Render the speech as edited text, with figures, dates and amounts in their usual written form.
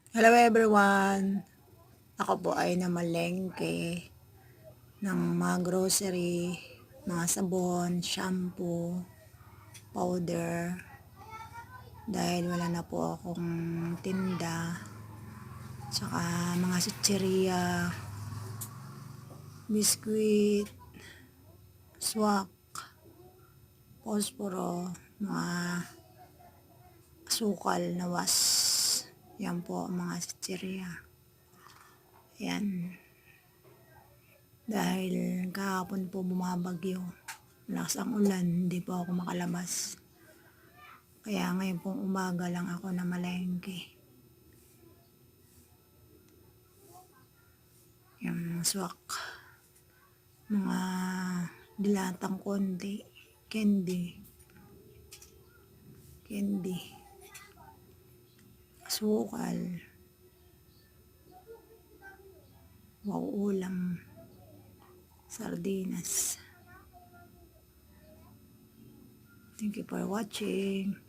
Hello everyone! Ako po ay namalengke ng mga grocery, mga sabon, shampoo, powder dahil wala na po akong tinda, tsaka mga chichirya, biskwit, swak, posporo, mga asukal na was. Yan po ang mga chichirya. Yan. Dahil kahapon po bumabagyo, malakas ang ulan, hindi po ako makalabas. Kaya ngayon pong umaga lang ako namalengke. Yung swak, mga dilatang konti, candy, asukal, mauulam, sardinas. Thank you for watching.